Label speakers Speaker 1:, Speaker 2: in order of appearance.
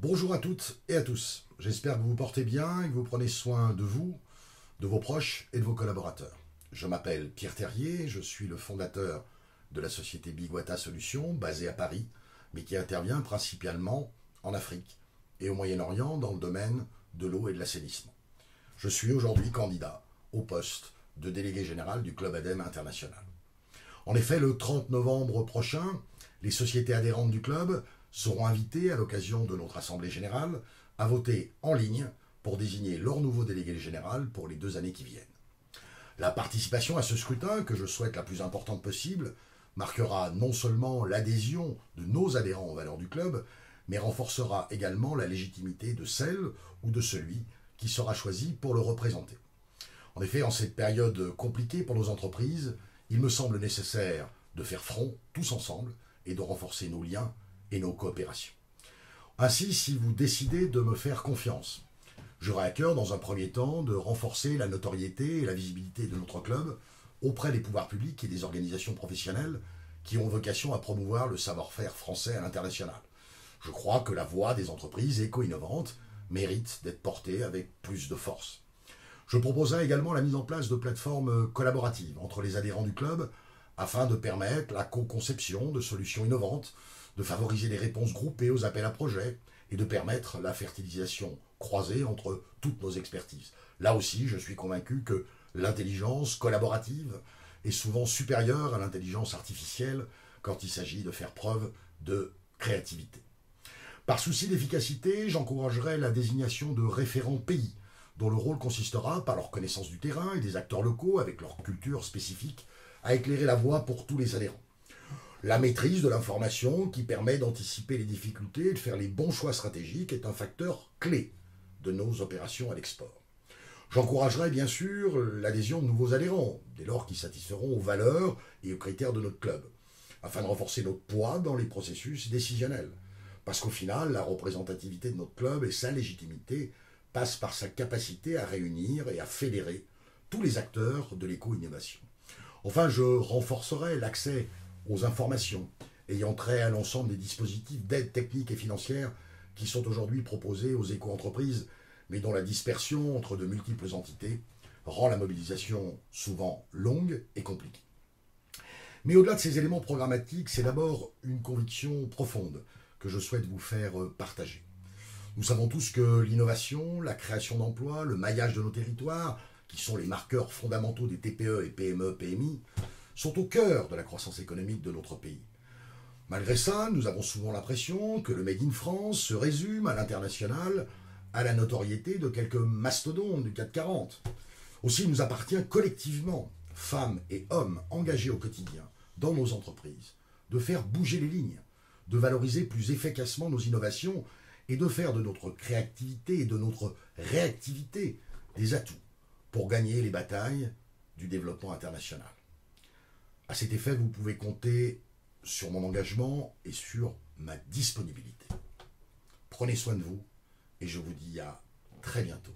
Speaker 1: Bonjour à toutes et à tous. J'espère que vous vous portez bien et que vous prenez soin de vous, de vos proches et de vos collaborateurs. Je m'appelle Pierre Terrier, je suis le fondateur de la société Biguata Solutions, basée à Paris, mais qui intervient principalement en Afrique et au Moyen-Orient dans le domaine de l'eau et de l'assainissement. Je suis aujourd'hui candidat au poste de délégué général du Club ADEME International. En effet, le 30 novembre prochain, les sociétés adhérentes du club seront invitées, à l'occasion de notre Assemblée générale, à voter en ligne pour désigner leur nouveau délégué général pour les 2 années qui viennent. La participation à ce scrutin, que je souhaite la plus importante possible, marquera non seulement l'adhésion de nos adhérents aux valeurs du club, mais renforcera également la légitimité de celle ou de celui qui sera choisi pour le représenter. En effet, en cette période compliquée pour nos entreprises, il me semble nécessaire de faire front tous ensemble et de renforcer nos liens et nos coopérations. Ainsi, si vous décidez de me faire confiance, j'aurai à cœur, dans un premier temps, de renforcer la notoriété et la visibilité de notre club auprès des pouvoirs publics et des organisations professionnelles qui ont vocation à promouvoir le savoir-faire français à l'international. Je crois que la voix des entreprises éco-innovantes mérite d'être portée avec plus de force. Je proposerai également la mise en place de plateformes collaboratives entre les adhérents du club afin de permettre la co-conception de solutions innovantes, de favoriser les réponses groupées aux appels à projets et de permettre la fertilisation croisée entre toutes nos expertises. Là aussi, je suis convaincu que l'intelligence collaborative est souvent supérieure à l'intelligence artificielle quand il s'agit de faire preuve de créativité. Par souci d'efficacité, j'encouragerai la désignation de référents pays, dont le rôle consistera, par leur connaissance du terrain et des acteurs locaux avec leur culture spécifique, à éclairer la voie pour tous les adhérents. La maîtrise de l'information qui permet d'anticiper les difficultés et de faire les bons choix stratégiques est un facteur clé de nos opérations à l'export. J'encouragerai bien sûr l'adhésion de nouveaux adhérents, dès lors qu'ils satisferont aux valeurs et aux critères de notre club, afin de renforcer notre poids dans les processus décisionnels. Parce qu'au final, la représentativité de notre club et sa légitimité passent par sa capacité à réunir et à fédérer tous les acteurs de l'éco-innovation. Enfin, je renforcerai l'accès aux informations ayant trait à l'ensemble des dispositifs d'aide technique et financière qui sont aujourd'hui proposés aux éco-entreprises, mais dont la dispersion entre de multiples entités rend la mobilisation souvent longue et compliquée. Mais au-delà de ces éléments programmatiques, c'est d'abord une conviction profonde que je souhaite vous faire partager. Nous savons tous que l'innovation, la création d'emplois, le maillage de nos territoires, qui sont les marqueurs fondamentaux des TPE et PME, PMI, sont au cœur de la croissance économique de notre pays. Malgré ça, nous avons souvent l'impression que le Made in France se résume à l'international, à la notoriété de quelques mastodontes du CAC 40. Aussi, il nous appartient collectivement, femmes et hommes engagés au quotidien dans nos entreprises, de faire bouger les lignes, de valoriser plus efficacement nos innovations et de faire de notre créativité et de notre réactivité des atouts pour gagner les batailles du développement international. À cet effet, vous pouvez compter sur mon engagement et sur ma disponibilité. Prenez soin de vous et je vous dis à très bientôt.